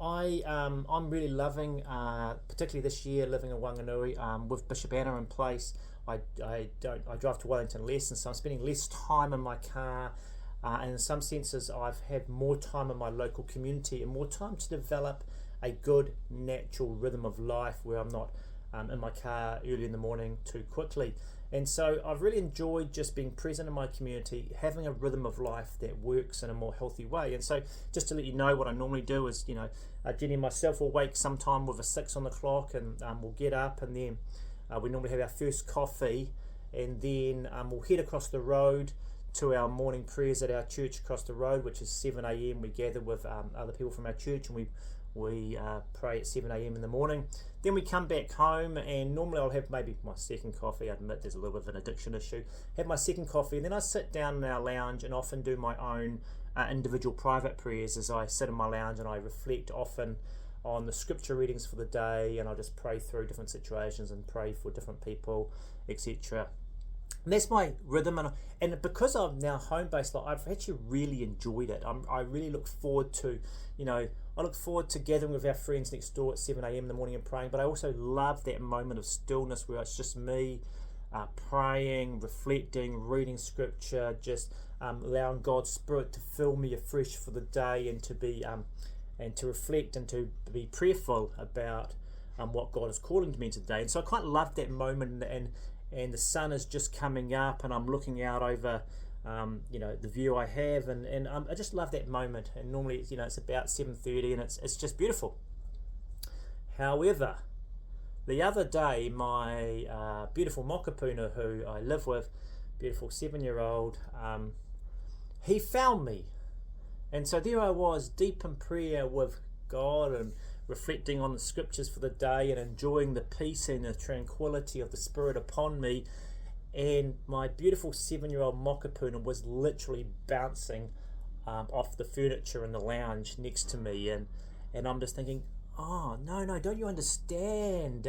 I'm really loving, particularly this year, living in Wanganui with Bishop Anna in place. I drive to Wellington less, and so I'm spending less time in my car. And in some senses, I've had more time in my local community and more time to develop a good natural rhythm of life where I'm not in my car early in the morning too quickly. And so I've really enjoyed just being present in my community, having a rhythm of life that works in a more healthy way. And so just to let you know, what I normally do is, Jenny and myself will wake sometime with a 6 on the clock, and we'll get up, and then we normally have our first coffee, and then we'll head across the road to our morning prayers at our church across the road, which is 7 a.m. We gather with other people from our church, and we pray at 7 a.m. in the morning. Then we come back home, and normally I'll have maybe my second coffee. I admit there's a little bit of an addiction issue. Have my second coffee, and then I sit down in our lounge and often do my own individual private prayers as I sit in my lounge, and I reflect often on the scripture readings for the day, and I just pray through different situations and pray for different people, etc. And that's my rhythm, and because I'm now home based, I've actually really enjoyed it. I really look forward to, I look forward to gathering with our friends next door at 7 a.m. in the morning and praying. But I also love that moment of stillness where it's just me praying, reflecting, reading scripture, just allowing God's Spirit to fill me afresh for the day, and to be and to reflect and to be prayerful about what God is calling to me today. And so I quite love that moment, and the sun is just coming up, and I'm looking out over the view I have, and I just love that moment. And normally it's about 7:30, and it's just beautiful. However, the other day, my beautiful mokapuna who I live with, beautiful 7-year-old, he found me, and so there I was, deep in prayer with God, and reflecting on the scriptures for the day, and enjoying the peace and the tranquility of the Spirit upon me. And my beautiful 7-year-old mokapuna was literally bouncing off the furniture in the lounge next to me, and I'm just thinking, oh no, don't you understand?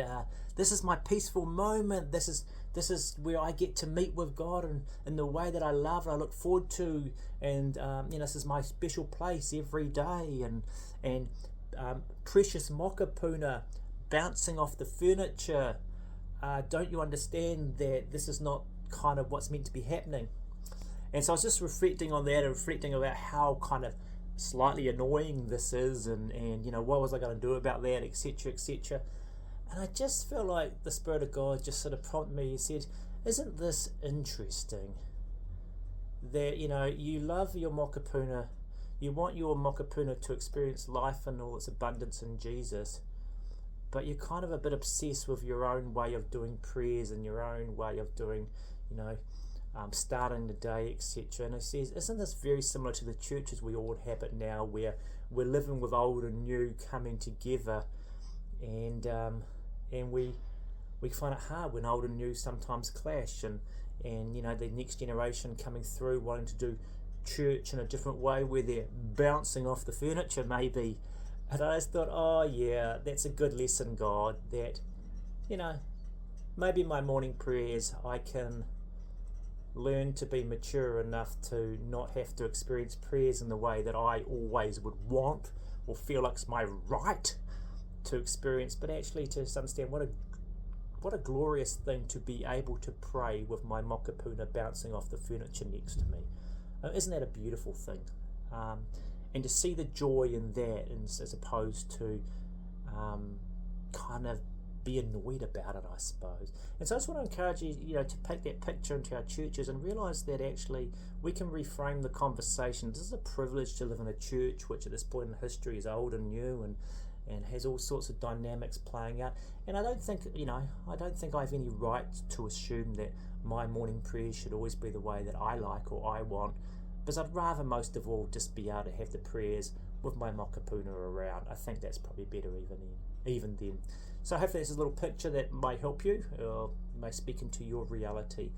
This is my peaceful moment. This is where I get to meet with God in the way that I love and I look forward to, and this is my special place every day. And precious mokapuna bouncing off the furniture. Don't you understand that this is not kind of what's meant to be happening? And so I was just reflecting on that, and reflecting about how kind of slightly annoying this is, and what was I going to do about that, etc, etc. And I just feel like the Spirit of God just sort of prompted me. He said, isn't this interesting that you love your mokapuna, you want your mokapuna to experience life in all its abundance in Jesus, but you're kind of a bit obsessed with your own way of doing prayers and your own way of doing, starting the day, etc. And he says, isn't this very similar to the churches we all inhabit now, where we're living with old and new coming together, and we find it hard when old and new sometimes clash, and the next generation coming through wanting to do church in a different way, where they're bouncing off the furniture maybe. And I just thought, oh yeah, that's a good lesson, God, that, maybe in my morning prayers I can learn to be mature enough to not have to experience prayers in the way that I always would want or feel like it's my right to experience, but actually to understand what a glorious thing to be able to pray with my mokapuna bouncing off the furniture next to me. Isn't that a beautiful thing? And to see the joy in that, as opposed to kind of be annoyed about it, I suppose. And so I just want to encourage you, to take that picture into our churches and realise that actually we can reframe the conversation. This is a privilege to live in a church which at this point in history is old and new, and has all sorts of dynamics playing out. And I don't think I have any right to assume that my morning prayers should always be the way that I like or I want, because I'd rather most of all just be able to have the prayers with my mokapuna around. I think that's probably better even then. So hopefully this is a little picture that might help you, or may speak into your reality